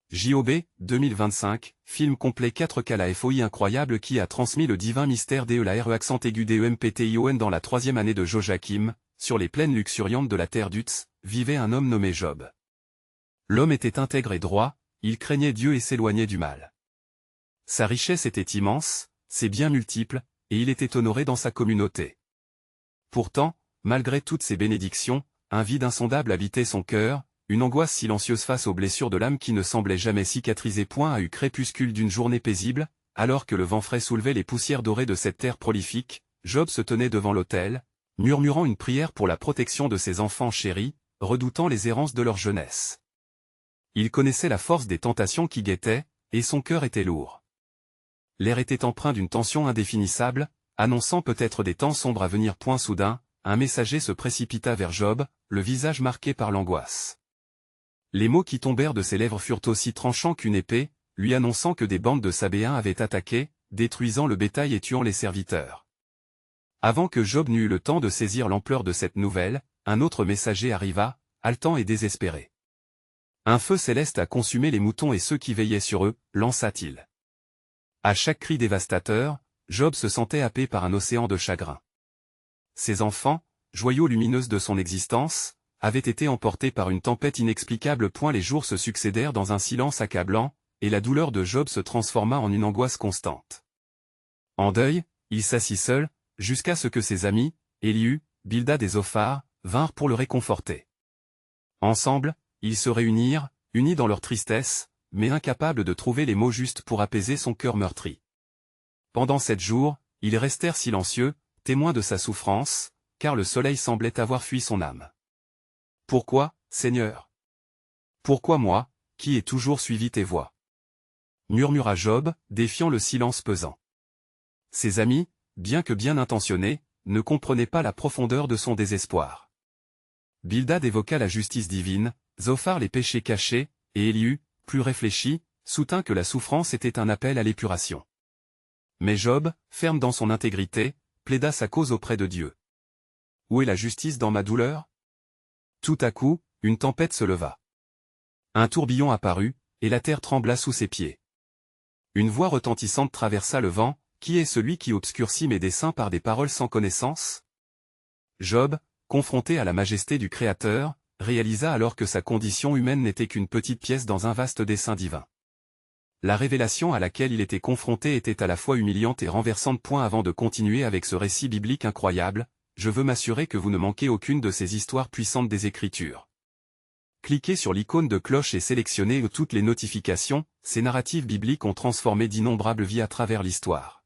Job 2025, film complet 4K. La FOI incroyable qui a transmis le divin mystère de la RE accent aigu DEMPTION. Dans la 3e année de Joachim, sur les plaines luxuriantes de la terre d'Utz, vivait un homme nommé Job. L'homme était intègre et droit, il craignait Dieu et s'éloignait du mal. Sa richesse était immense, ses biens multiples, et il était honoré dans sa communauté. Pourtant, malgré toutes ces bénédictions, un vide insondable habitait son cœur, une angoisse silencieuse face aux blessures de l'âme qui ne semblaient jamais cicatriser. À eu crépuscule d'une journée paisible, alors que le vent frais soulevait les poussières dorées de cette terre prolifique, Job se tenait devant l'autel, murmurant une prière pour la protection de ses enfants chéris, redoutant les errances de leur jeunesse. Il connaissait la force des tentations qui guettaient, et son cœur était lourd. L'air était empreint d'une tension indéfinissable, annonçant peut-être des temps sombres à venir. Soudain, un messager se précipita vers Job, le visage marqué par l'angoisse. Les mots qui tombèrent de ses lèvres furent aussi tranchants qu'une épée, lui annonçant que des bandes de Sabéens avaient attaqué, détruisant le bétail et tuant les serviteurs. Avant que Job n'eût eu le temps de saisir l'ampleur de cette nouvelle, un autre messager arriva, haletant et désespéré. Un feu céleste a consumé les moutons et ceux qui veillaient sur eux, lança-t-il. À chaque cri dévastateur, Job se sentait happé par un océan de chagrin. Ses enfants, joyaux lumineuses de son existence, avaient été emportés par une tempête inexplicable. Les jours se succédèrent dans un silence accablant, et la douleur de Job se transforma en une angoisse constante. En deuil, il s'assit seul, jusqu'à ce que ses amis, Élihu, Bildad et Zophar, vinrent pour le réconforter. Ensemble, ils se réunirent, unis dans leur tristesse, mais incapables de trouver les mots justes pour apaiser son cœur meurtri. Pendant 7 jours, ils restèrent silencieux, témoins de sa souffrance, car le soleil semblait avoir fui son âme. « Pourquoi, Seigneur? Pourquoi moi, qui ai toujours suivi tes voies ?» murmura Job, défiant le silence pesant. Ses amis, bien que bien intentionnés, ne comprenaient pas la profondeur de son désespoir. Bildad évoqua la justice divine, Zophar les péchés cachés, et Élihu, plus réfléchi, soutint que la souffrance était un appel à l'épuration. Mais Job, ferme dans son intégrité, plaida sa cause auprès de Dieu. « Où est la justice dans ma douleur ?» Tout à coup, une tempête se leva. Un tourbillon apparut, et la terre trembla sous ses pieds. Une voix retentissante traversa le vent. « Qui est celui qui obscurcit mes desseins par des paroles sans connaissance ?» Job, confronté à la majesté du Créateur, réalisa alors que sa condition humaine n'était qu'une petite pièce dans un vaste dessein divin. La révélation à laquelle il était confronté était à la fois humiliante et renversante. Avant de continuer avec ce récit biblique incroyable, je veux m'assurer que vous ne manquez aucune de ces histoires puissantes des Écritures. Cliquez sur l'icône de cloche et sélectionnez toutes les notifications. Ces narratives bibliques ont transformé d'innombrables vies à travers l'histoire.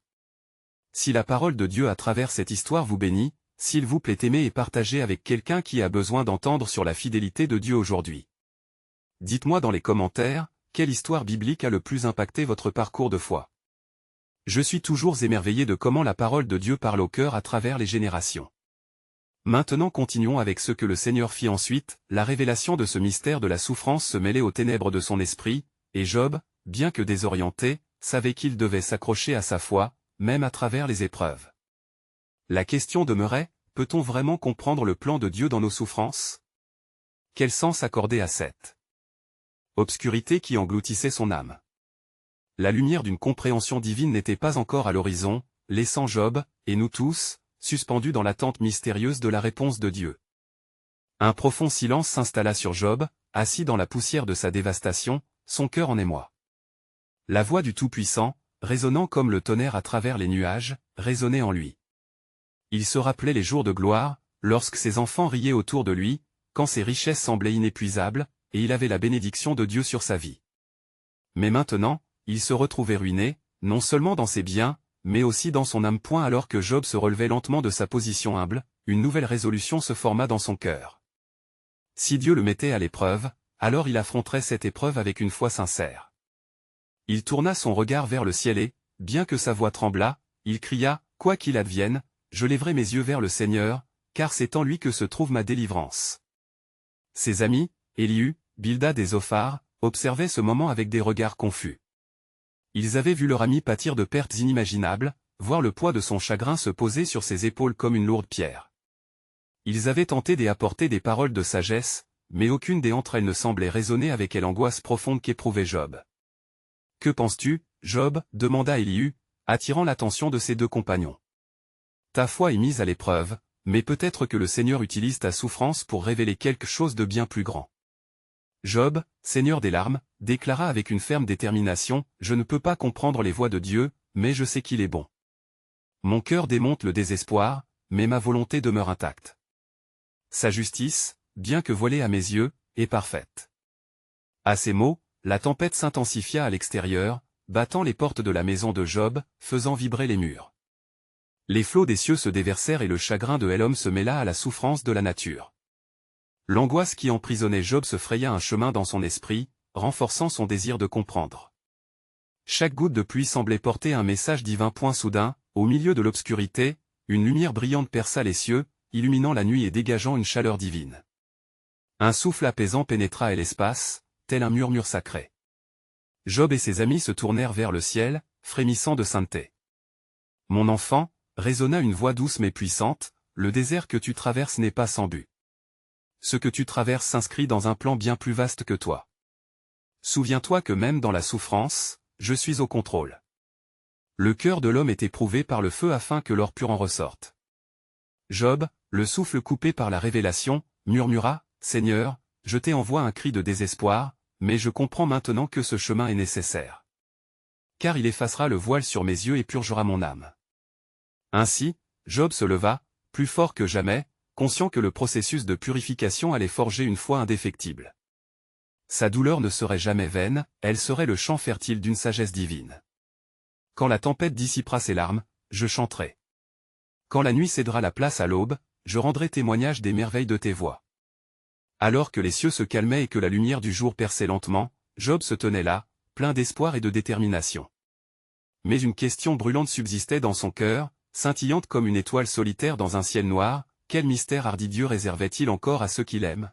Si la parole de Dieu à travers cette histoire vous bénit, s'il vous plaît aimez et partagez avec quelqu'un qui a besoin d'entendre sur la fidélité de Dieu aujourd'hui. Dites-moi dans les commentaires, quelle histoire biblique a le plus impacté votre parcours de foi. Je suis toujours émerveillé de comment la parole de Dieu parle au cœur à travers les générations. Maintenant continuons avec ce que le Seigneur fit ensuite. La révélation de ce mystère de la souffrance se mêlait aux ténèbres de son esprit, et Job, bien que désorienté, savait qu'il devait s'accrocher à sa foi, même à travers les épreuves. La question demeurait, peut-on vraiment comprendre le plan de Dieu dans nos souffrances? Quel sens accorder à cette obscurité qui engloutissait son âme? La lumière d'une compréhension divine n'était pas encore à l'horizon, laissant Job, et nous tous, suspendus dans l'attente mystérieuse de la réponse de Dieu. Un profond silence s'installa sur Job, assis dans la poussière de sa dévastation, son cœur en émoi. La voix du Tout-Puissant, résonnant comme le tonnerre à travers les nuages, résonnait en lui. Il se rappelait les jours de gloire, lorsque ses enfants riaient autour de lui, quand ses richesses semblaient inépuisables, et il avait la bénédiction de Dieu sur sa vie. Mais maintenant, il se retrouvait ruiné, non seulement dans ses biens, mais aussi dans son âme. Alors que Job se relevait lentement de sa position humble, une nouvelle résolution se forma dans son cœur. Si Dieu le mettait à l'épreuve, alors il affronterait cette épreuve avec une foi sincère. Il tourna son regard vers le ciel et, bien que sa voix tremblât, il cria, « Quoi qu'il advienne, je lèverai mes yeux vers le Seigneur, car c'est en lui que se trouve ma délivrance. » Ses amis, Élihu, Bildad et Zophar, observaient ce moment avec des regards confus. Ils avaient vu leur ami pâtir de pertes inimaginables, voir le poids de son chagrin se poser sur ses épaules comme une lourde pierre. Ils avaient tenté d'y apporter des paroles de sagesse, mais aucune des entre elles ne semblait résonner avec l'angoisse profonde qu'éprouvait Job. « Que penses-tu, Job » demanda Élihu, attirant l'attention de ses deux compagnons. « Ta foi est mise à l'épreuve, mais peut-être que le Seigneur utilise ta souffrance pour révéler quelque chose de bien plus grand. » Job, seigneur des larmes, déclara avec une ferme détermination, « Je ne peux pas comprendre les voies de Dieu, mais je sais qu'il est bon. Mon cœur démonte le désespoir, mais ma volonté demeure intacte. Sa justice, bien que voilée à mes yeux, est parfaite. » À ces mots, la tempête s'intensifia à l'extérieur, battant les portes de la maison de Job, faisant vibrer les murs. Les flots des cieux se déversèrent et le chagrin de l'homme se mêla à la souffrance de la nature. L'angoisse qui emprisonnait Job se fraya un chemin dans son esprit, renforçant son désir de comprendre. Chaque goutte de pluie semblait porter un message divin. Soudain, au milieu de l'obscurité, une lumière brillante perça les cieux, illuminant la nuit et dégageant une chaleur divine. Un souffle apaisant pénétra l'espace, tel un murmure sacré. Job et ses amis se tournèrent vers le ciel, frémissant de sainteté. « Mon enfant » résonna une voix douce mais puissante, « le désert que tu traverses n'est pas sans but. Ce que tu traverses s'inscrit dans un plan bien plus vaste que toi. Souviens-toi que même dans la souffrance, je suis au contrôle. » Le cœur de l'homme est éprouvé par le feu afin que l'or pur en ressorte. Job, le souffle coupé par la révélation, murmura, « Seigneur, je t'envoie un cri de désespoir, mais je comprends maintenant que ce chemin est nécessaire. Car il effacera le voile sur mes yeux et purgera mon âme. » Ainsi, Job se leva, plus fort que jamais, conscient que le processus de purification allait forger une foi indéfectible. Sa douleur ne serait jamais vaine, elle serait le champ fertile d'une sagesse divine. Quand la tempête dissipera ses larmes, je chanterai. Quand la nuit cédera la place à l'aube, je rendrai témoignage des merveilles de tes voies. Alors que les cieux se calmaient et que la lumière du jour perçait lentement, Job se tenait là, plein d'espoir et de détermination. Mais une question brûlante subsistait dans son cœur, scintillante comme une étoile solitaire dans un ciel noir, quel mystère hardi Dieu réservait-il encore à ceux qu'il aime?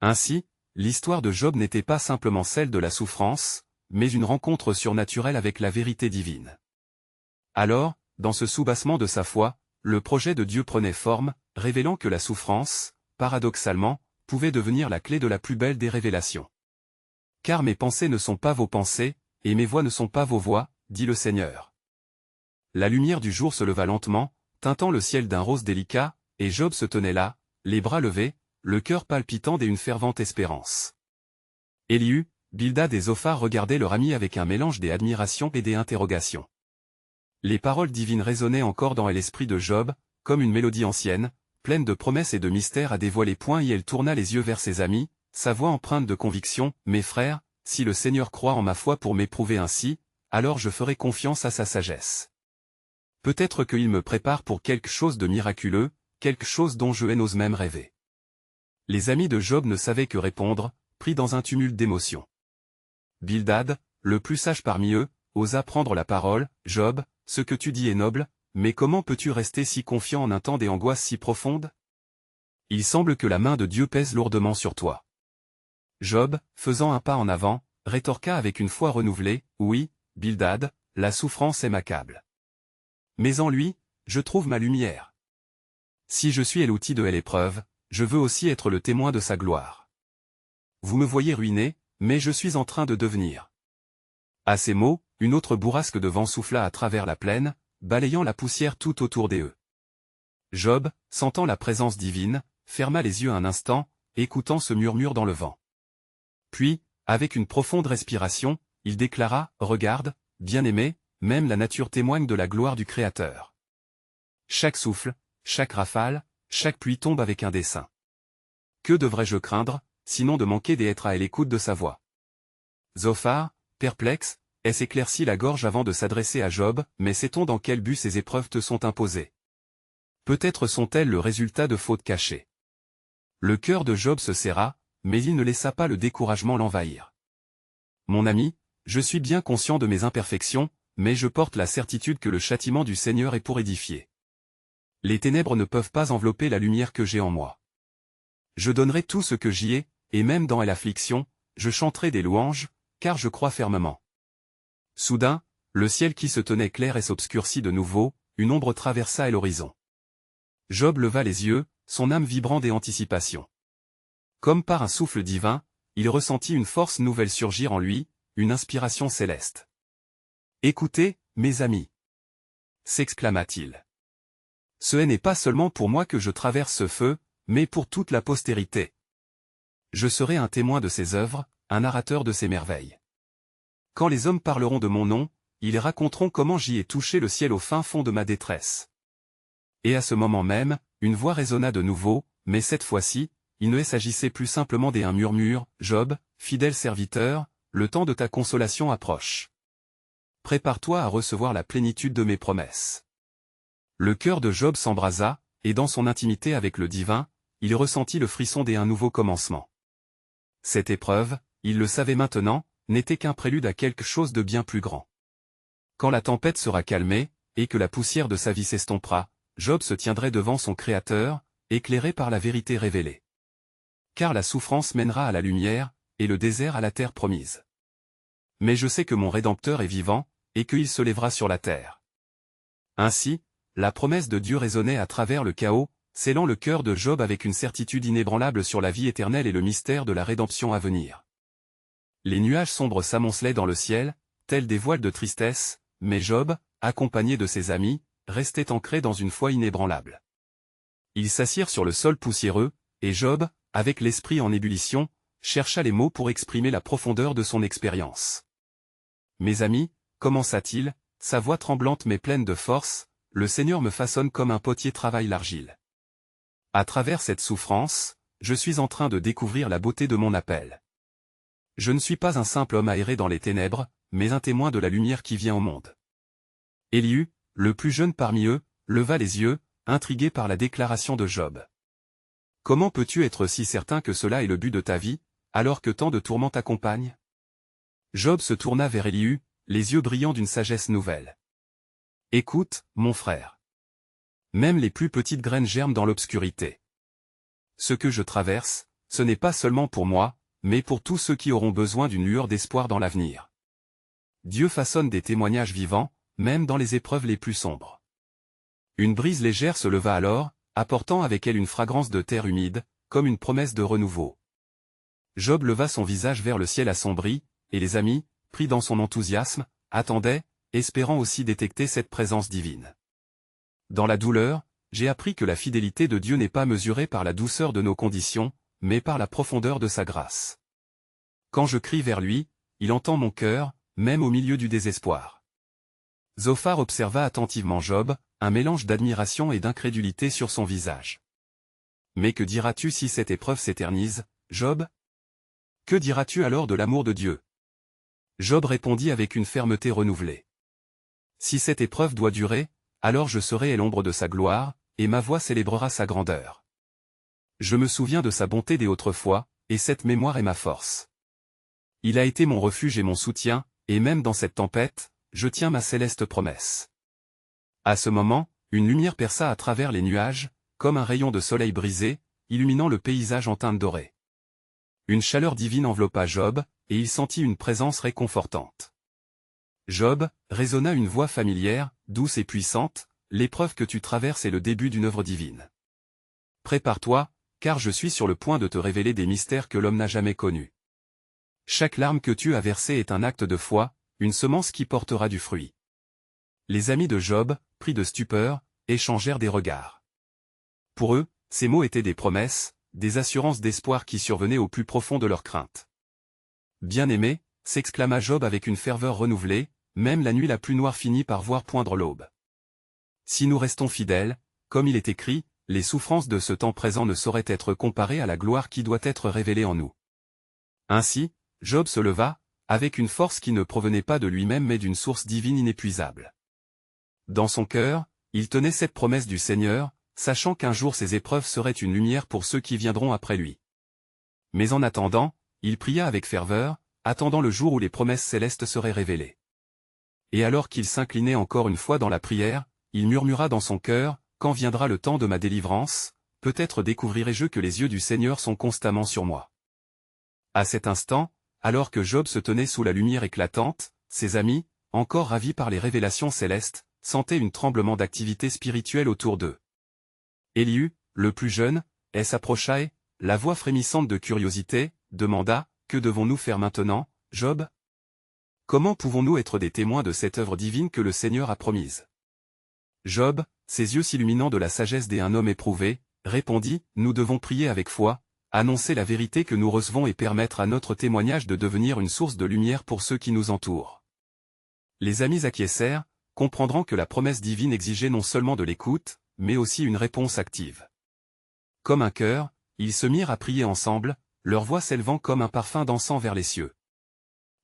Ainsi, l'histoire de Job n'était pas simplement celle de la souffrance, mais une rencontre surnaturelle avec la vérité divine. Alors, dans ce soubassement de sa foi, le projet de Dieu prenait forme, révélant que la souffrance, paradoxalement, pouvait devenir la clé de la plus belle des révélations. « Car mes pensées ne sont pas vos pensées, et mes voix ne sont pas vos voix, dit le Seigneur. » La lumière du jour se leva lentement, teintant le ciel d'un rose délicat, et Job se tenait là, les bras levés, le cœur palpitant d'une fervente espérance. Élihu, Bildad et Zophar regardaient leur ami avec un mélange des admirations et des interrogations. Les paroles divines résonnaient encore dans l'esprit de Job, comme une mélodie ancienne, pleine de promesses et de mystères à dévoiler. Et elle tourna les yeux vers ses amis, sa voix empreinte de conviction, « Mes frères, si le Seigneur croit en ma foi pour m'éprouver ainsi, alors je ferai confiance à sa sagesse. Peut-être qu'il me prépare pour quelque chose de miraculeux, quelque chose dont je n'ose même rêver. » Les amis de Job ne savaient que répondre, pris dans un tumulte d'émotions. Bildad, le plus sage parmi eux, osa prendre la parole, « Job, ce que tu dis est noble, mais comment peux-tu rester si confiant en un temps d'angoisse si profonde? Il semble que la main de Dieu pèse lourdement sur toi. » Job, faisant un pas en avant, rétorqua avec une foi renouvelée, « Oui, Bildad, la souffrance est m'accable. Mais en lui, je trouve ma lumière. Si je suis l'outil de l'épreuve, je veux aussi être le témoin de sa gloire. Vous me voyez ruiné, mais je suis en train de devenir. » À ces mots, une autre bourrasque de vent souffla à travers la plaine, balayant la poussière tout autour d'eux. Job, sentant la présence divine, ferma les yeux un instant, écoutant ce murmure dans le vent. Puis, avec une profonde respiration, il déclara, « Regarde, bien-aimé, même la nature témoigne de la gloire du Créateur. Chaque souffle, chaque rafale, chaque pluie tombe avec un dessein. Que devrais-je craindre, sinon de manquer d'être à l'écoute de sa voix? » Zophar, perplexe, s'éclaircit la gorge avant de s'adresser à Job, « Mais sait-on dans quel but ces épreuves te sont imposées? Peut-être sont-elles le résultat de fautes cachées. » Le cœur de Job se serra, mais il ne laissa pas le découragement l'envahir. « Mon ami, je suis bien conscient de mes imperfections, mais je porte la certitude que le châtiment du Seigneur est pour édifier. Les ténèbres ne peuvent pas envelopper la lumière que j'ai en moi. Je donnerai tout ce que j'y ai, et même dans l'affliction, je chanterai des louanges, car je crois fermement. » Soudain, le ciel qui se tenait clair et s'obscurcit de nouveau, une ombre traversa l'horizon. Job leva les yeux, son âme vibrant d'anticipation. Comme par un souffle divin, il ressentit une force nouvelle surgir en lui, une inspiration céleste. « Écoutez, mes amis !» s'exclama-t-il. « Ce n'est pas seulement pour moi que je traverse ce feu, mais pour toute la postérité. Je serai un témoin de ses œuvres, un narrateur de ses merveilles. Quand les hommes parleront de mon nom, ils raconteront comment j'y ai touché le ciel au fin fond de ma détresse. » Et à ce moment même, une voix résonna de nouveau, mais cette fois-ci, il ne s'agissait plus simplement d'un murmure. « Job, fidèle serviteur, le temps de ta consolation approche. Prépare-toi à recevoir la plénitude de mes promesses. » Le cœur de Job s'embrasa, et dans son intimité avec le divin, il ressentit le frisson d'un nouveau commencement. Cette épreuve, il le savait maintenant, n'était qu'un prélude à quelque chose de bien plus grand. Quand la tempête sera calmée, et que la poussière de sa vie s'estompera, Job se tiendrait devant son Créateur, éclairé par la vérité révélée. Car la souffrance mènera à la lumière, et le désert à la terre promise. Mais je sais que mon Rédempteur est vivant, et qu'il se lèvera sur la terre. Ainsi, la promesse de Dieu résonnait à travers le chaos, scellant le cœur de Job avec une certitude inébranlable sur la vie éternelle et le mystère de la rédemption à venir. Les nuages sombres s'amoncelaient dans le ciel, tels des voiles de tristesse, mais Job, accompagné de ses amis, restait ancré dans une foi inébranlable. Ils s'assirent sur le sol poussiéreux, et Job, avec l'esprit en ébullition, chercha les mots pour exprimer la profondeur de son expérience. « Mes amis, commença-t-il, sa voix tremblante mais pleine de force, le Seigneur me façonne comme un potier travaille l'argile. À travers cette souffrance, je suis en train de découvrir la beauté de mon appel. Je ne suis pas un simple homme aéré dans les ténèbres, mais un témoin de la lumière qui vient au monde. » Élihu, le plus jeune parmi eux, leva les yeux, intrigué par la déclaration de Job. « Comment peux-tu être si certain que cela est le but de ta vie, alors que tant de tourments t'accompagnent ?» Job se tourna vers Élihu, les yeux brillants d'une sagesse nouvelle. « Écoute, mon frère. Même les plus petites graines germent dans l'obscurité. Ce que je traverse, ce n'est pas seulement pour moi, mais pour tous ceux qui auront besoin d'une lueur d'espoir dans l'avenir. Dieu façonne des témoignages vivants, même dans les épreuves les plus sombres. » Une brise légère se leva alors, apportant avec elle une fragrance de terre humide, comme une promesse de renouveau. Job leva son visage vers le ciel assombri, et les amis, pris dans son enthousiasme, attendaient, espérant aussi détecter cette présence divine. Dans la douleur, j'ai appris que la fidélité de Dieu n'est pas mesurée par la douceur de nos conditions, mais par la profondeur de sa grâce. Quand je crie vers lui, il entend mon cœur, même au milieu du désespoir. Zophar observa attentivement Job, un mélange d'admiration et d'incrédulité sur son visage. « Mais que diras-tu si cette épreuve s'éternise, Job ? Que diras-tu alors de l'amour de Dieu ?» Job répondit avec une fermeté renouvelée. « Si cette épreuve doit durer, alors je serai à l'ombre de sa gloire, et ma voix célébrera sa grandeur. Je me souviens de sa bonté des autrefois, et cette mémoire est ma force. Il a été mon refuge et mon soutien, et même dans cette tempête, je tiens ma céleste promesse. » À ce moment, une lumière perça à travers les nuages, comme un rayon de soleil brisé, illuminant le paysage en teinte dorée. Une chaleur divine enveloppa Job, et il sentit une présence réconfortante. « Job, » résonna une voix familière, douce et puissante, « l'épreuve que tu traverses est le début d'une œuvre divine. Prépare-toi, car je suis sur le point de te révéler des mystères que l'homme n'a jamais connus. Chaque larme que tu as versée est un acte de foi, une semence qui portera du fruit. » Les amis de Job, pris de stupeur, échangèrent des regards. Pour eux, ces mots étaient des promesses, des assurances d'espoir qui survenaient au plus profond de leur crainte. « Bien-aimé, » s'exclama Job avec une ferveur renouvelée, même la nuit la plus noire finit par voir poindre l'aube. Si nous restons fidèles, comme il est écrit, les souffrances de ce temps présent ne sauraient être comparées à la gloire qui doit être révélée en nous. Ainsi, Job se leva, avec une force qui ne provenait pas de lui-même mais d'une source divine inépuisable. Dans son cœur, il tenait cette promesse du Seigneur, sachant qu'un jour ces épreuves seraient une lumière pour ceux qui viendront après lui. Mais en attendant, il pria avec ferveur, attendant le jour où les promesses célestes seraient révélées. Et alors qu'il s'inclinait encore une fois dans la prière, il murmura dans son cœur, « Quand viendra le temps de ma délivrance, peut-être découvrirai-je que les yeux du Seigneur sont constamment sur moi. » À cet instant, alors que Job se tenait sous la lumière éclatante, ses amis, encore ravis par les révélations célestes, sentaient un tremblement d'activité spirituelle autour d'eux. Élihu, le plus jeune, s'approcha et, la voix frémissante de curiosité, demanda, « Que devons-nous faire maintenant, Job? Comment pouvons-nous être des témoins de cette œuvre divine que le Seigneur a promise ?» Job, ses yeux s'illuminant de la sagesse d'un homme éprouvé, répondit, « Nous devons prier avec foi, annoncer la vérité que nous recevons et permettre à notre témoignage de devenir une source de lumière pour ceux qui nous entourent. » Les amis acquiescèrent, comprendront que la promesse divine exigeait non seulement de l'écoute, mais aussi une réponse active. Comme un chœur, ils se mirent à prier ensemble, leur voix s'élevant comme un parfum d'encens vers les cieux.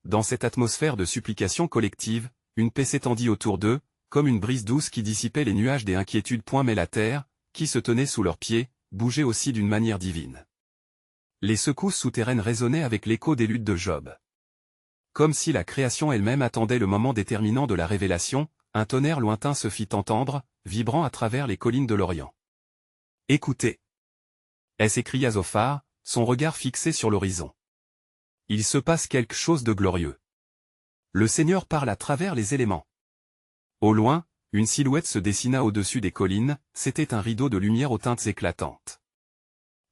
Dans cette atmosphère de supplication collective, une paix s'étendit autour d'eux, comme une brise douce qui dissipait les nuages des inquiétudes. Mais la terre, qui se tenait sous leurs pieds, bougeait aussi d'une manière divine. Les secousses souterraines résonnaient avec l'écho des luttes de Job. Comme si la création elle-même attendait le moment déterminant de la révélation, un tonnerre lointain se fit entendre, vibrant à travers les collines de l'Orient. « Écoutez !» s'écria Zophar, son regard fixé sur l'horizon. « Il se passe quelque chose de glorieux. Le Seigneur parle à travers les éléments. » Au loin, une silhouette se dessina au-dessus des collines, c'était un rideau de lumière aux teintes éclatantes.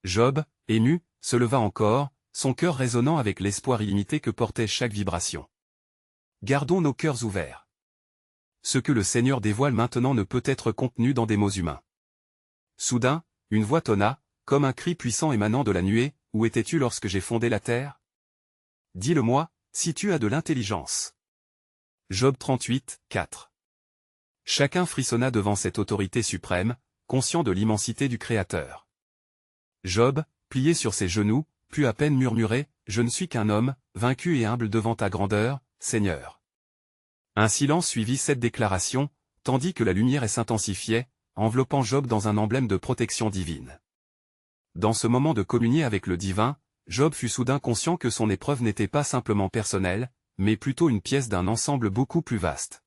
Job, ému, se leva encore, son cœur résonnant avec l'espoir illimité que portait chaque vibration. Gardons nos cœurs ouverts. Ce que le Seigneur dévoile maintenant ne peut être contenu dans des mots humains. Soudain, une voix tonna, comme un cri puissant émanant de la nuée, « Où étais-tu lorsque j'ai fondé la terre? Dis-le-moi, si tu as de l'intelligence. » Job 38, 4. Chacun frissonna devant cette autorité suprême, conscient de l'immensité du Créateur. Job, plié sur ses genoux, put à peine murmurer, « Je ne suis qu'un homme, vaincu et humble devant ta grandeur, Seigneur. » Un silence suivit cette déclaration, tandis que la lumière s'intensifiait, enveloppant Job dans un emblème de protection divine. Dans ce moment de communier avec le divin, Job fut soudain conscient que son épreuve n'était pas simplement personnelle, mais plutôt une pièce d'un ensemble beaucoup plus vaste.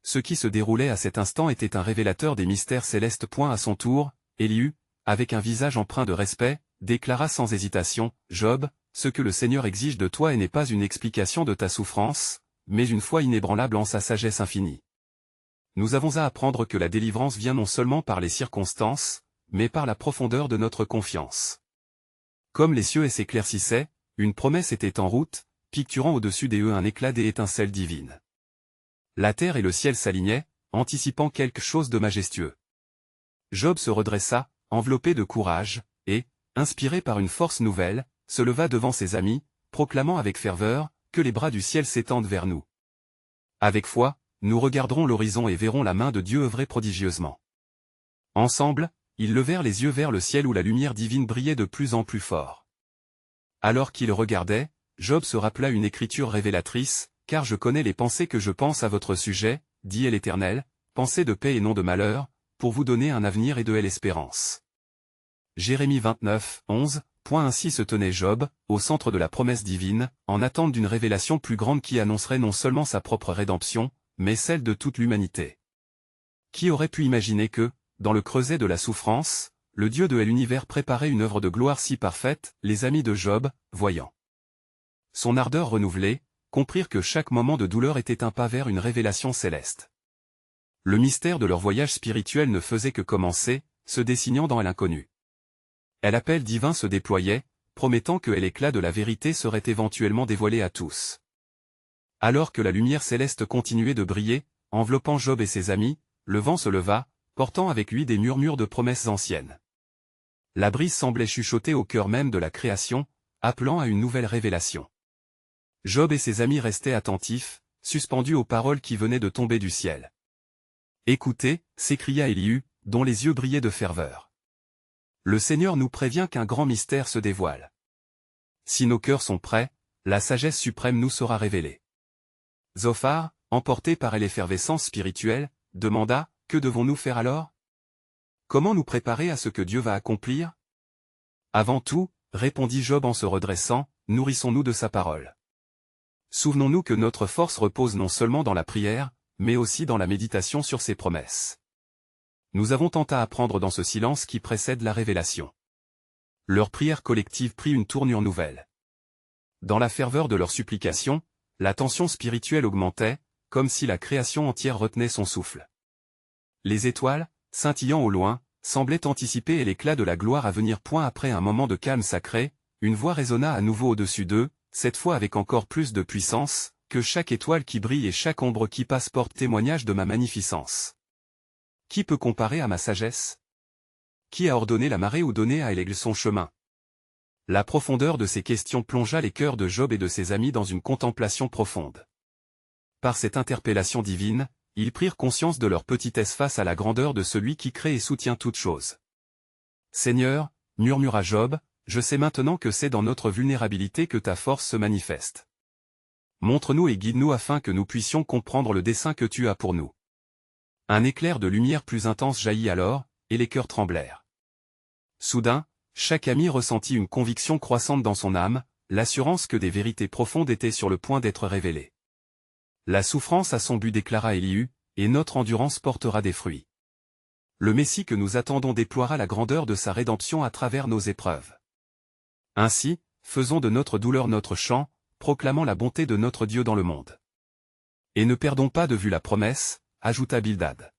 Ce qui se déroulait à cet instant était un révélateur des mystères célestes. À son tour, Élihu, avec un visage empreint de respect, déclara sans hésitation, « Job, ce que le Seigneur exige de toi n'est pas une explication de ta souffrance, mais une foi inébranlable en sa sagesse infinie. Nous avons à apprendre que la délivrance vient non seulement par les circonstances, mais par la profondeur de notre confiance. » Comme les cieux s'éclaircissaient, une promesse était en route, picturant au-dessus des un éclat des étincelles divines. La terre et le ciel s'alignaient, anticipant quelque chose de majestueux. Job se redressa, enveloppé de courage, et, inspiré par une force nouvelle, se leva devant ses amis, proclamant avec ferveur, « Que les bras du ciel s'étendent vers nous. Avec foi, nous regarderons l'horizon et verrons la main de Dieu œuvrer prodigieusement. » Ensemble, ils levèrent les yeux vers le ciel où la lumière divine brillait de plus en plus fort. Alors qu'ils regardaient, Job se rappela une écriture révélatrice, « Car je connais les pensées que je pense à votre sujet, dit l'Éternel, pensées de paix et non de malheur, pour vous donner un avenir et de l'espérance. » Jérémie 29, 11. Ainsi se tenait Job, au centre de la promesse divine, en attente d'une révélation plus grande qui annoncerait non seulement sa propre rédemption, mais celle de toute l'humanité. Qui aurait pu imaginer que, dans le creuset de la souffrance, le Dieu de l'univers préparait une œuvre de gloire si parfaite? Les amis de Job, voyant son ardeur renouvelée, comprirent que chaque moment de douleur était un pas vers une révélation céleste. Le mystère de leur voyage spirituel ne faisait que commencer, se dessinant dans l'inconnu. L'appel divin se déployait, promettant que l'éclat de la vérité serait éventuellement dévoilé à tous. Alors que la lumière céleste continuait de briller, enveloppant Job et ses amis, le vent se leva, portant avec lui des murmures de promesses anciennes. La brise semblait chuchoter au cœur même de la création, appelant à une nouvelle révélation. Job et ses amis restaient attentifs, suspendus aux paroles qui venaient de tomber du ciel. « Écoutez » s'écria Élihu, dont les yeux brillaient de ferveur. « Le Seigneur nous prévient qu'un grand mystère se dévoile. Si nos cœurs sont prêts, la sagesse suprême nous sera révélée. » Zophar, emporté par l'effervescence spirituelle, demanda, « Que devons-nous faire alors? Comment nous préparer à ce que Dieu va accomplir? » Avant tout, répondit Job en se redressant, nourrissons-nous de sa parole. Souvenons-nous que notre force repose non seulement dans la prière, mais aussi dans la méditation sur ses promesses. Nous avons tant à apprendre dans ce silence qui précède la révélation. Leur prière collective prit une tournure nouvelle. Dans la ferveur de leurs supplications, la tension spirituelle augmentait, comme si la création entière retenait son souffle. Les étoiles, scintillant au loin, semblait anticiper et l'éclat de la gloire à venir. Après un moment de calme sacré, une voix résonna à nouveau au-dessus d'eux, cette fois avec encore plus de puissance, que chaque étoile qui brille et chaque ombre qui passe porte témoignage de ma magnificence. Qui peut comparer à ma sagesse? Qui a ordonné la marée ou donné à l'aigle son chemin? La profondeur de ces questions plongea les cœurs de Job et de ses amis dans une contemplation profonde. Par cette interpellation divine, ils prirent conscience de leur petitesse face à la grandeur de celui qui crée et soutient toutes choses. « Seigneur, murmura Job, je sais maintenant que c'est dans notre vulnérabilité que ta force se manifeste. Montre-nous et guide-nous afin que nous puissions comprendre le dessein que tu as pour nous. » Un éclair de lumière plus intense jaillit alors, et les cœurs tremblèrent. Soudain, chaque ami ressentit une conviction croissante dans son âme, l'assurance que des vérités profondes étaient sur le point d'être révélées. La souffrance a son but, déclara Élihu, et notre endurance portera des fruits. Le Messie que nous attendons déploiera la grandeur de sa rédemption à travers nos épreuves. Ainsi, faisons de notre douleur notre chant, proclamant la bonté de notre Dieu dans le monde. Et ne perdons pas de vue la promesse, ajouta Bildad.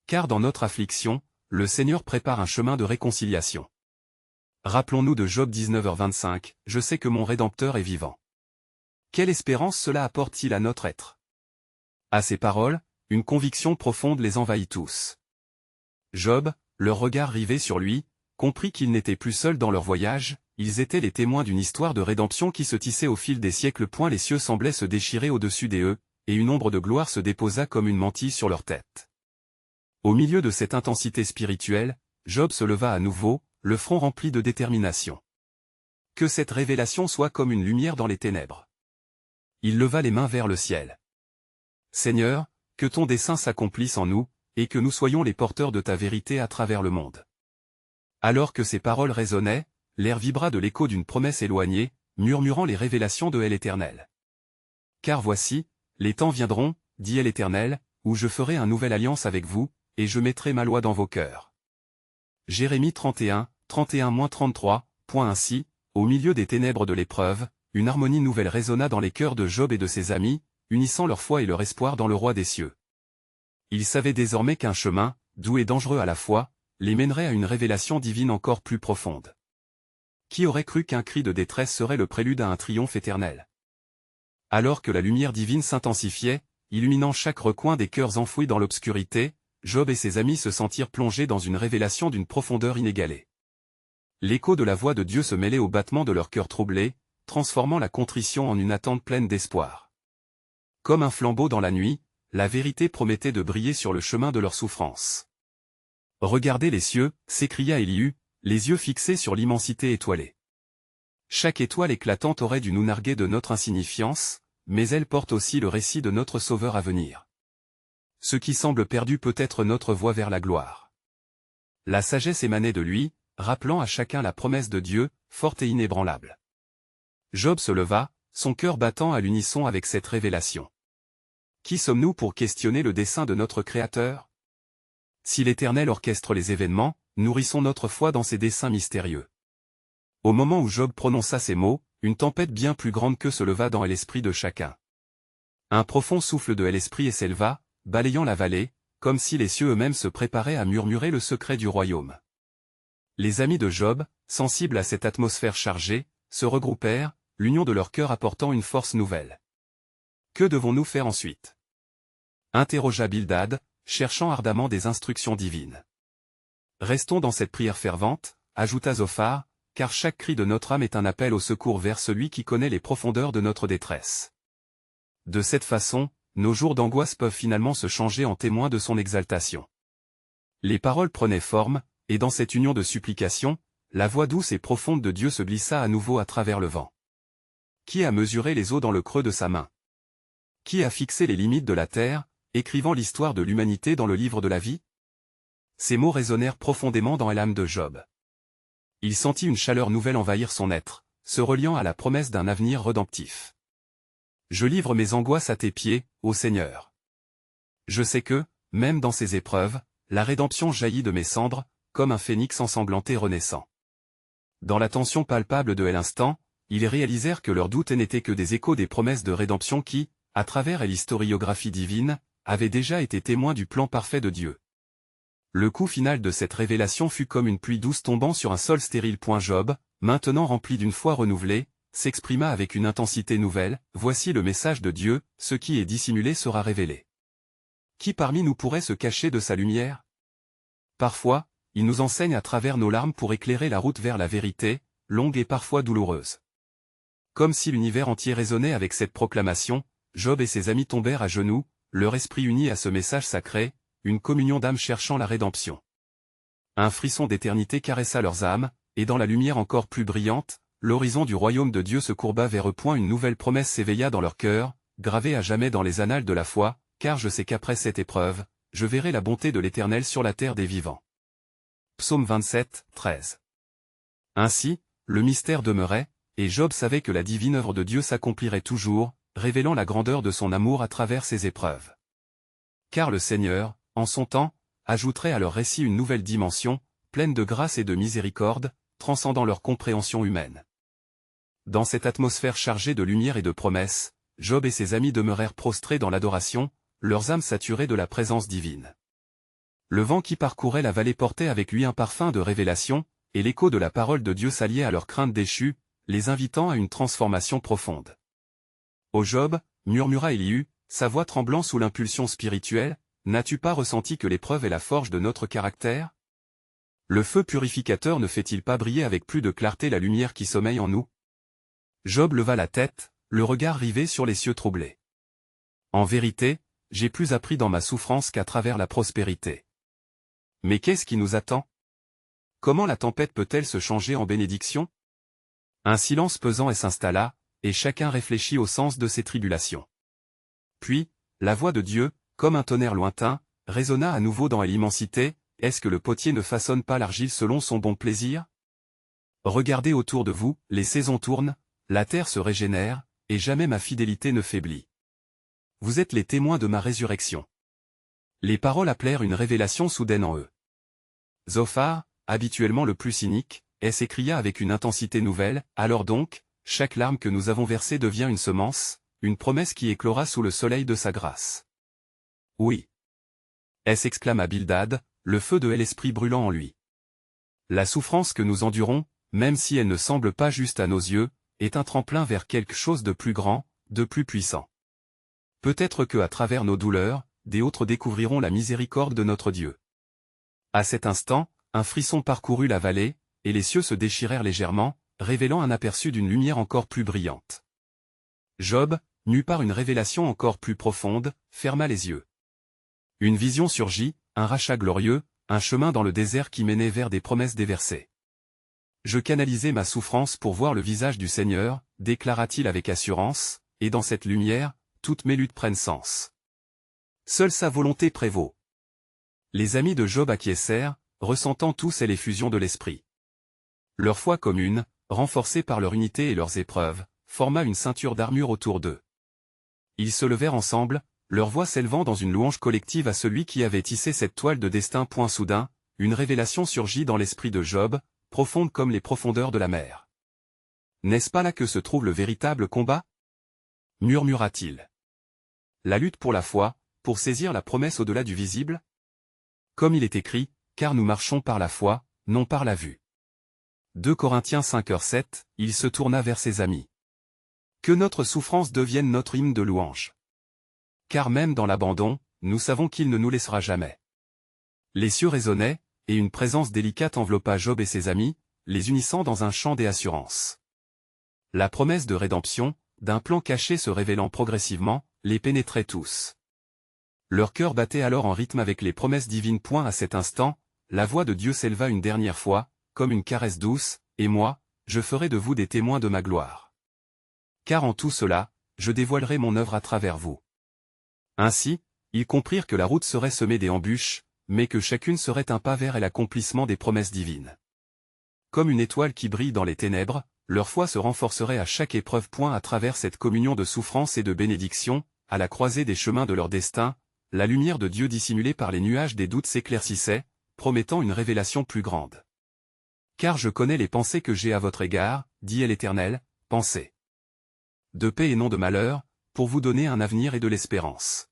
Car dans notre affliction, le Seigneur prépare un chemin de réconciliation. Rappelons-nous de Job 19h25, je sais que mon Rédempteur est vivant. Quelle espérance cela apporte-t-il à notre être? À ces paroles, une conviction profonde les envahit tous. Job, leur regard rivé sur lui, comprit qu'ils n'étaient plus seuls dans leur voyage, ils étaient les témoins d'une histoire de rédemption qui se tissait au fil des siècles. Les cieux semblaient se déchirer au-dessus d'eux, et une ombre de gloire se déposa comme une mantille sur leur tête. Au milieu de cette intensité spirituelle, Job se leva à nouveau, le front rempli de détermination. Que cette révélation soit comme une lumière dans les ténèbres. Il leva les mains vers le ciel. Seigneur, que ton dessein s'accomplisse en nous, et que nous soyons les porteurs de ta vérité à travers le monde. Alors que ces paroles résonnaient, l'air vibra de l'écho d'une promesse éloignée, murmurant les révélations de l'Éternel. Car voici, les temps viendront, dit l'Éternel, où je ferai une nouvelle alliance avec vous, et je mettrai ma loi dans vos cœurs. Jérémie 31, 31-33, Ainsi, au milieu des ténèbres de l'épreuve, une harmonie nouvelle résonna dans les cœurs de Job et de ses amis, unissant leur foi et leur espoir dans le roi des cieux. Ils savaient désormais qu'un chemin, doux et dangereux à la fois, les mènerait à une révélation divine encore plus profonde. Qui aurait cru qu'un cri de détresse serait le prélude à un triomphe éternel? Alors que la lumière divine s'intensifiait, illuminant chaque recoin des cœurs enfouis dans l'obscurité, Job et ses amis se sentirent plongés dans une révélation d'une profondeur inégalée. L'écho de la voix de Dieu se mêlait au battement de leur cœur troublé, transformant la contrition en une attente pleine d'espoir. Comme un flambeau dans la nuit, la vérité promettait de briller sur le chemin de leur souffrance. « Regardez les cieux » s'écria Élihu, les yeux fixés sur l'immensité étoilée. Chaque étoile éclatante aurait dû nous narguer de notre insignifiance, mais elle porte aussi le récit de notre Sauveur à venir. Ce qui semble perdu peut être notre voie vers la gloire. La sagesse émanait de lui, rappelant à chacun la promesse de Dieu, forte et inébranlable. Job se leva, son cœur battant à l'unisson avec cette révélation. Qui sommes-nous pour questionner le dessein de notre Créateur? Si l'Éternel orchestre les événements, nourrissons notre foi dans ses desseins mystérieux. Au moment où Job prononça ces mots, une tempête bien plus grande que se leva dans l'esprit de chacun. Un profond souffle de l'esprit s'éleva, balayant la vallée, comme si les cieux eux-mêmes se préparaient à murmurer le secret du royaume. Les amis de Job, sensibles à cette atmosphère chargée, se regroupèrent, l'union de leur cœur apportant une force nouvelle. Que devons-nous faire ensuite? Interrogea Bildad, cherchant ardemment des instructions divines. Restons dans cette prière fervente, ajouta Zophar, car chaque cri de notre âme est un appel au secours vers celui qui connaît les profondeurs de notre détresse. De cette façon, nos jours d'angoisse peuvent finalement se changer en témoins de son exaltation. Les paroles prenaient forme, et dans cette union de supplication, la voix douce et profonde de Dieu se glissa à nouveau à travers le vent. Qui a mesuré les eaux dans le creux de sa main? Qui a fixé les limites de la terre, écrivant l'histoire de l'humanité dans le livre de la vie? Ces mots résonnèrent profondément dans l'âme de Job. Il sentit une chaleur nouvelle envahir son être, se reliant à la promesse d'un avenir redemptif. Je livre mes angoisses à tes pieds, ô Seigneur. Je sais que, même dans ces épreuves, la rédemption jaillit de mes cendres, comme un phénix ensanglanté renaissant. Dans la tension palpable de l'instant, ils réalisèrent que leurs doutes n'étaient que des échos des promesses de rédemption qui, à travers l'historiographie divine, avaient déjà été témoins du plan parfait de Dieu. Le coup final de cette révélation fut comme une pluie douce tombant sur un sol stérile. Job, maintenant rempli d'une foi renouvelée, s'exprima avec une intensité nouvelle, voici le message de Dieu, ce qui est dissimulé sera révélé. Qui parmi nous pourrait se cacher de sa lumière? Parfois, il nous enseigne à travers nos larmes pour éclairer la route vers la vérité, longue et parfois douloureuse. Comme si l'univers entier résonnait avec cette proclamation, Job et ses amis tombèrent à genoux, leur esprit uni à ce message sacré, une communion d'âmes cherchant la rédemption. Un frisson d'éternité caressa leurs âmes, et dans la lumière encore plus brillante, l'horizon du royaume de Dieu se courba vers eux. Une nouvelle promesse s'éveilla dans leur cœur, gravée à jamais dans les annales de la foi, car je sais qu'après cette épreuve, je verrai la bonté de l'Éternel sur la terre des vivants. Psaume 27, 13. Ainsi, le mystère demeurait, et Job savait que la divine œuvre de Dieu s'accomplirait toujours, révélant la grandeur de son amour à travers ses épreuves. Car le Seigneur, en son temps, ajouterait à leur récit une nouvelle dimension, pleine de grâce et de miséricorde, transcendant leur compréhension humaine. Dans cette atmosphère chargée de lumière et de promesses, Job et ses amis demeurèrent prostrés dans l'adoration, leurs âmes saturées de la présence divine. Le vent qui parcourait la vallée portait avec lui un parfum de révélation, et l'écho de la parole de Dieu s'alliait à leurs craintes déchues, les invitant à une transformation profonde. Ô Job, murmura Élihu, sa voix tremblant sous l'impulsion spirituelle, n'as-tu pas ressenti que l'épreuve est la forge de notre caractère? Le feu purificateur ne fait-il pas briller avec plus de clarté la lumière qui sommeille en nous? Job leva la tête, le regard rivé sur les cieux troublés. En vérité, j'ai plus appris dans ma souffrance qu'à travers la prospérité. Mais qu'est-ce qui nous attend? Comment la tempête peut-elle se changer en bénédiction? Un silence pesant s'installa, et chacun réfléchit au sens de ses tribulations. Puis, la voix de Dieu, comme un tonnerre lointain, résonna à nouveau dans l'immensité. Est-ce que le potier ne façonne pas l'argile selon son bon plaisir? Regardez autour de vous, les saisons tournent, la terre se régénère, et jamais ma fidélité ne faiblit. Vous êtes les témoins de ma résurrection. Les paroles appelèrent une révélation soudaine en eux. Zophar, habituellement le plus cynique, s'écria avec une intensité nouvelle, alors donc, chaque larme que nous avons versée devient une semence, une promesse qui éclora sous le soleil de sa grâce. Oui. S'exclama Bildad, le feu de l'esprit brûlant en lui. La souffrance que nous endurons, même si elle ne semble pas juste à nos yeux, est un tremplin vers quelque chose de plus grand, de plus puissant. Peut-être que à travers nos douleurs, des autres découvriront la miséricorde de notre Dieu. À cet instant, un frisson parcourut la vallée, et les cieux se déchirèrent légèrement, révélant un aperçu d'une lumière encore plus brillante. Job, mu par une révélation encore plus profonde, ferma les yeux. Une vision surgit, un rachat glorieux, un chemin dans le désert qui menait vers des promesses déversées. Je canalisais ma souffrance pour voir le visage du Seigneur, déclara-t-il avec assurance, et dans cette lumière, toutes mes luttes prennent sens. Seule sa volonté prévaut. Les amis de Job acquiescèrent, ressentant tous l'effusion de l'esprit. Leur foi commune, renforcée par leur unité et leurs épreuves, forma une ceinture d'armure autour d'eux. Ils se levèrent ensemble, leur voix s'élevant dans une louange collective à celui qui avait tissé cette toile de destin. Soudain, une révélation surgit dans l'esprit de Job, profonde comme les profondeurs de la mer. N'est-ce pas là que se trouve le véritable combat? Murmura-t-il. La lutte pour la foi, pour saisir la promesse au-delà du visible? Comme il est écrit, car nous marchons par la foi, non par la vue. 2 Corinthiens 5h7, il se tourna vers ses amis. Que notre souffrance devienne notre hymne de louange. Car même dans l'abandon, nous savons qu'il ne nous laissera jamais. Les cieux résonnaient, et une présence délicate enveloppa Job et ses amis, les unissant dans un chant des assurances. La promesse de rédemption, d'un plan caché se révélant progressivement, les pénétrait tous. Leur cœur battait alors en rythme avec les promesses divines. À cet instant, la voix de Dieu s'éleva une dernière fois, comme une caresse douce, et moi, je ferai de vous des témoins de ma gloire. Car en tout cela, je dévoilerai mon œuvre à travers vous. Ainsi, ils comprirent que la route serait semée d'embûches, mais que chacune serait un pas vers l'accomplissement des promesses divines. Comme une étoile qui brille dans les ténèbres, leur foi se renforcerait à chaque épreuve. À travers cette communion de souffrance et de bénédiction, à la croisée des chemins de leur destin, la lumière de Dieu dissimulée par les nuages des doutes s'éclaircissait, promettant une révélation plus grande. Car je connais les pensées que j'ai à votre égard, dit l'Éternel, pensées de paix et non de malheur, pour vous donner un avenir et de l'espérance.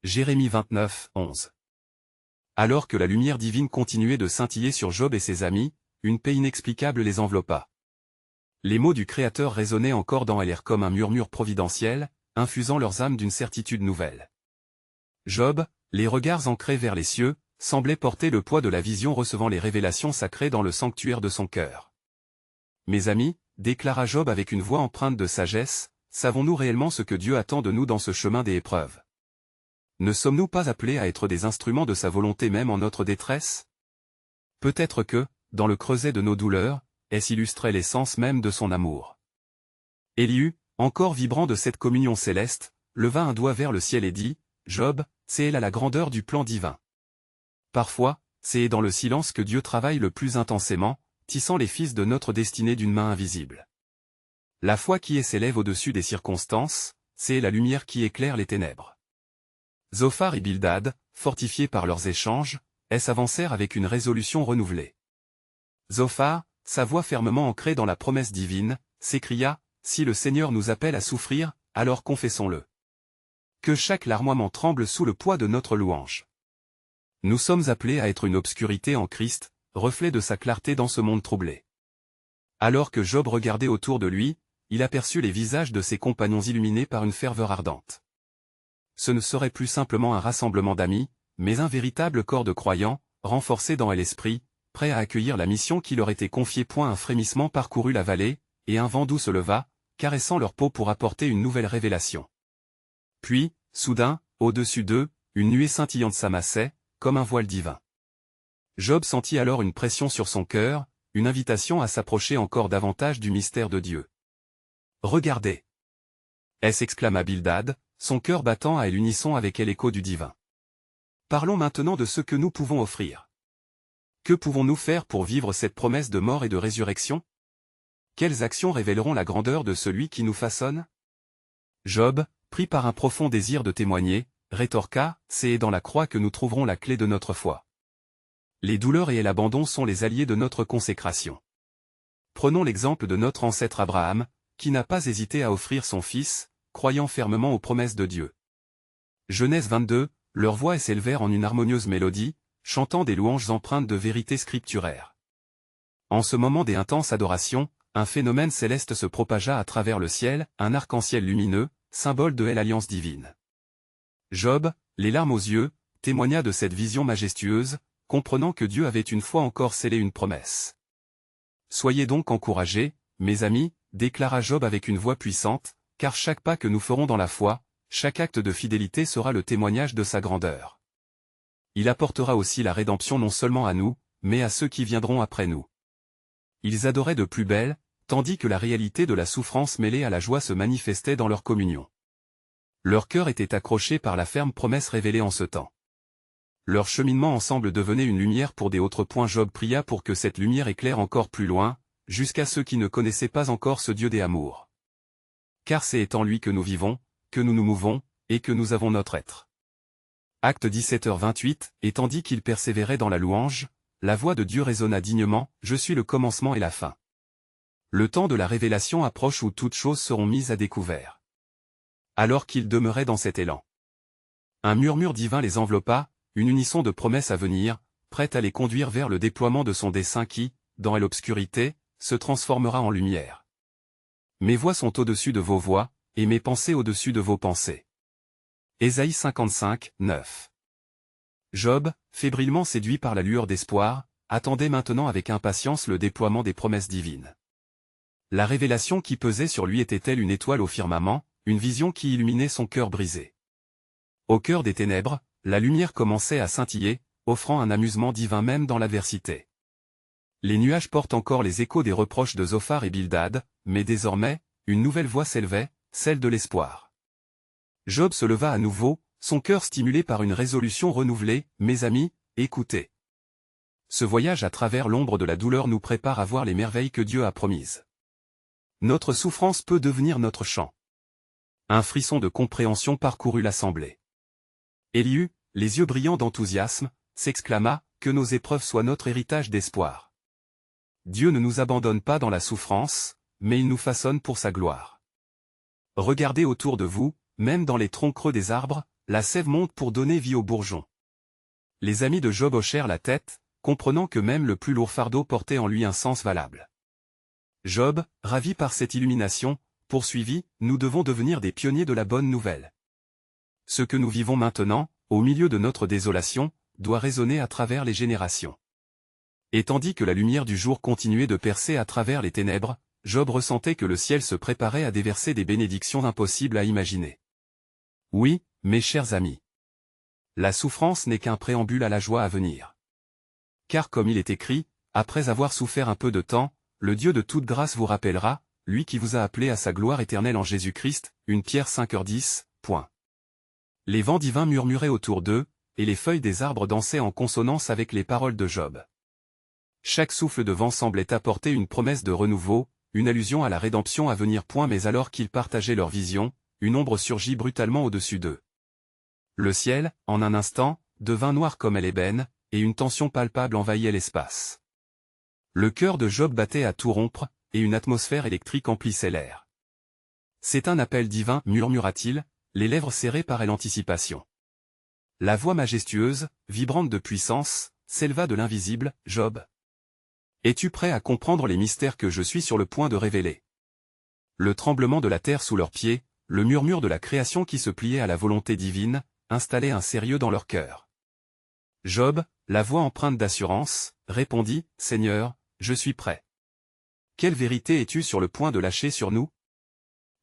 Jérémie 29, 11. Alors que la lumière divine continuait de scintiller sur Job et ses amis, une paix inexplicable les enveloppa. Les mots du Créateur résonnaient encore dans l'air comme un murmure providentiel, infusant leurs âmes d'une certitude nouvelle. Job, les regards ancrés vers les cieux, semblait porter le poids de la vision recevant les révélations sacrées dans le sanctuaire de son cœur. « Mes amis, déclara Job avec une voix empreinte de sagesse, savons-nous réellement ce que Dieu attend de nous dans ce chemin des épreuves? Ne sommes-nous pas appelés à être des instruments de sa volonté même en notre détresse? Peut-être que, dans le creuset de nos douleurs, est illustrait l'essence même de son amour. » Élihu, encore vibrant de cette communion céleste, leva un doigt vers le ciel et dit, « Job, c'est là la grandeur du plan divin. Parfois, c'est dans le silence que Dieu travaille le plus intensément, tissant les fils de notre destinée d'une main invisible. La foi qui s'élève au-dessus des circonstances, c'est la lumière qui éclaire les ténèbres. » Zophar et Bildad, fortifiés par leurs échanges, s'avancèrent avec une résolution renouvelée. Zophar, sa voix fermement ancrée dans la promesse divine, s'écria, « Si le Seigneur nous appelle à souffrir, alors confessons-le. Que chaque larmoiement tremble sous le poids de notre louange. Nous sommes appelés à être une obscurité en Christ, reflet de sa clarté dans ce monde troublé. » Alors que Job regardait autour de lui, il aperçut les visages de ses compagnons illuminés par une ferveur ardente. Ce ne serait plus simplement un rassemblement d'amis, mais un véritable corps de croyants, renforcés dans l'esprit, prêts à accueillir la mission qui leur était confiée. Un frémissement parcourut la vallée, et un vent doux se leva, caressant leur peau pour apporter une nouvelle révélation. Puis, soudain, au-dessus d'eux, une nuée scintillante s'amassait, comme un voile divin. Job sentit alors une pression sur son cœur, une invitation à s'approcher encore davantage du mystère de Dieu. « Regardez !» s'exclama Bildad, son cœur battant à l'unisson avec l'écho du divin. « Parlons maintenant de ce que nous pouvons offrir. Que pouvons-nous faire pour vivre cette promesse de mort et de résurrection? Quelles actions révéleront la grandeur de celui qui nous façonne? » Job, pris par un profond désir de témoigner, rétorqua, « C'est dans la croix que nous trouverons la clé de notre foi. Les douleurs et l'abandon sont les alliés de notre consécration. Prenons l'exemple de notre ancêtre Abraham, qui n'a pas hésité à offrir son fils, croyant fermement aux promesses de Dieu. » Genèse 22, leurs voix s'élevèrent en une harmonieuse mélodie, chantant des louanges empreintes de vérité scripturaire. En ce moment des intenses adorations, un phénomène céleste se propagea à travers le ciel, un arc-en-ciel lumineux, symbole de l'alliance divine. Job, les larmes aux yeux, témoigna de cette vision majestueuse, comprenant que Dieu avait une fois encore scellé une promesse. « Soyez donc encouragés, mes amis, déclara Job avec une voix puissante, car chaque pas que nous ferons dans la foi, chaque acte de fidélité sera le témoignage de sa grandeur. Il apportera aussi la rédemption non seulement à nous, mais à ceux qui viendront après nous. » Ils adoraient de plus belle, tandis que la réalité de la souffrance mêlée à la joie se manifestait dans leur communion. Leur cœur était accroché par la ferme promesse révélée en ce temps. Leur cheminement ensemble devenait une lumière pour des autres. Job pria pour que cette lumière éclaire encore plus loin, jusqu'à ceux qui ne connaissaient pas encore ce Dieu des amours. Car c'est en lui que nous vivons, que nous nous mouvons, et que nous avons notre être. Acte 17h28, et tandis qu'il persévérait dans la louange, la voix de Dieu résonna dignement, « Je suis le commencement et la fin. » Le temps de la révélation approche où toutes choses seront mises à découvert. Alors qu'ils demeuraient dans cet élan, un murmure divin les enveloppa, une unisson de promesses à venir, prête à les conduire vers le déploiement de son dessein qui, dans l'obscurité, se transformera en lumière. Mes voix sont au-dessus de vos voix, et mes pensées au-dessus de vos pensées. Ésaïe 55, 9. Job, fébrilement séduit par la lueur d'espoir, attendait maintenant avec impatience le déploiement des promesses divines. La révélation qui pesait sur lui était-elle une étoile au firmament, une vision qui illuminait son cœur brisé? Au cœur des ténèbres, la lumière commençait à scintiller, offrant un amusement divin même dans l'adversité. Les nuages portent encore les échos des reproches de Zophar et Bildad, mais désormais, une nouvelle voix s'élevait, celle de l'espoir. Job se leva à nouveau, son cœur stimulé par une résolution renouvelée, « Mes amis, écoutez. Ce voyage à travers l'ombre de la douleur nous prépare à voir les merveilles que Dieu a promises. Notre souffrance peut devenir notre chant. » Un frisson de compréhension parcourut l'assemblée. Élihu, les yeux brillants d'enthousiasme, s'exclama, « Que nos épreuves soient notre héritage d'espoir. Dieu ne nous abandonne pas dans la souffrance, mais il nous façonne pour sa gloire. Regardez autour de vous, même dans les troncs creux des arbres, la sève monte pour donner vie aux bourgeons. Les amis de Job hochèrent la tête, comprenant que même le plus lourd fardeau portait en lui un sens valable. Job, ravi par cette illumination, poursuivit, nous devons devenir des pionniers de la bonne nouvelle. Ce que nous vivons maintenant, au milieu de notre désolation, doit résonner à travers les générations. Et tandis que la lumière du jour continuait de percer à travers les ténèbres, Job ressentait que le ciel se préparait à déverser des bénédictions impossibles à imaginer. Oui, mes chers amis. La souffrance n'est qu'un préambule à la joie à venir. Car comme il est écrit, après avoir souffert un peu de temps, le Dieu de toute grâce vous rappellera, lui qui vous a appelé à sa gloire éternelle en Jésus-Christ, 1 Pierre 5h10, point. Les vents divins murmuraient autour d'eux, et les feuilles des arbres dansaient en consonance avec les paroles de Job. Chaque souffle de vent semblait apporter une promesse de renouveau, une allusion à la rédemption à venir. Mais alors qu'ils partageaient leur vision, une ombre surgit brutalement au-dessus d'eux. Le ciel, en un instant, devint noir comme l'ébène, et une tension palpable envahit l'espace. Le cœur de Job battait à tout rompre, et une atmosphère électrique emplissait l'air. C'est un appel divin, murmura-t-il, les lèvres serrées par l'anticipation. La voix majestueuse, vibrante de puissance, s'éleva de l'invisible, Job. Es-tu prêt à comprendre les mystères que je suis sur le point de révéler? Le tremblement de la terre sous leurs pieds, le murmure de la création qui se pliait à la volonté divine, installaient un sérieux dans leur cœur. Job, la voix empreinte d'assurance, répondit, Seigneur, je suis prêt. Quelle vérité es-tu sur le point de lâcher sur nous?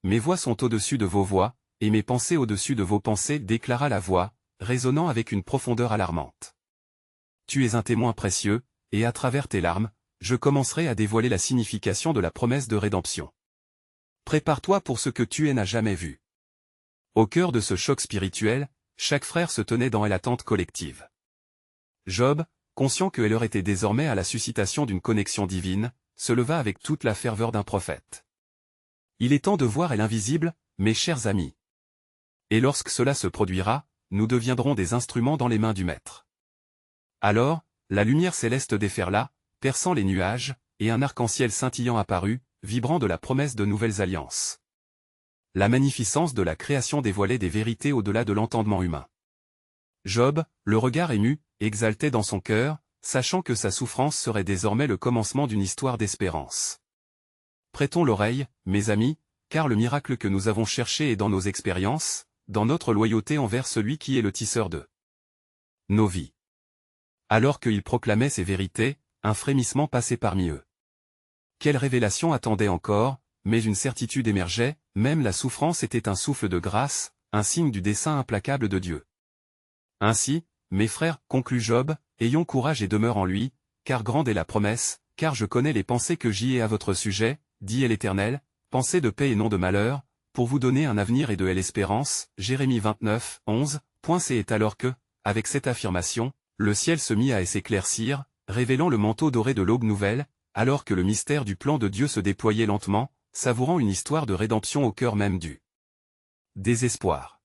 Mes voix sont au-dessus de vos voix, et mes pensées au-dessus de vos pensées, déclara la voix, résonnant avec une profondeur alarmante. Tu es un témoin précieux, et à travers tes larmes, je commencerai à dévoiler la signification de la promesse de rédemption. Prépare-toi pour ce que tu n'as jamais vu. Au cœur de ce choc spirituel, chaque frère se tenait dans l'attente collective. Job, conscient que l'heure était désormais à la suscitation d'une connexion divine, se leva avec toute la ferveur d'un prophète. Il est temps de voir l'invisible, mes chers amis. Et lorsque cela se produira, nous deviendrons des instruments dans les mains du Maître. Alors, la lumière céleste déferla, perçant les nuages, et un arc-en-ciel scintillant apparut, vibrant de la promesse de nouvelles alliances. La magnificence de la création dévoilait des vérités au-delà de l'entendement humain. Job, le regard ému, exaltait dans son cœur, sachant que sa souffrance serait désormais le commencement d'une histoire d'espérance. Prêtons l'oreille, mes amis, car le miracle que nous avons cherché est dans nos expériences, dans notre loyauté envers celui qui est le tisseur de nos vies. Alors qu'il proclamait ces vérités, un frémissement passait parmi eux. Quelle révélation attendait encore, mais une certitude émergeait, même la souffrance était un souffle de grâce, un signe du dessein implacable de Dieu. Ainsi, mes frères, conclut Job, ayons courage et demeure en lui, car grande est la promesse, car je connais les pensées que j'y ai à votre sujet, dit l'Éternel, pensées de paix et non de malheur, pour vous donner un avenir et de l'espérance, Jérémie 29, 11. C'est alors que, avec cette affirmation, le ciel se mit à s'éclaircir, révélant le manteau doré de l'aube nouvelle, alors que le mystère du plan de Dieu se déployait lentement, savourant une histoire de rédemption au cœur même du désespoir.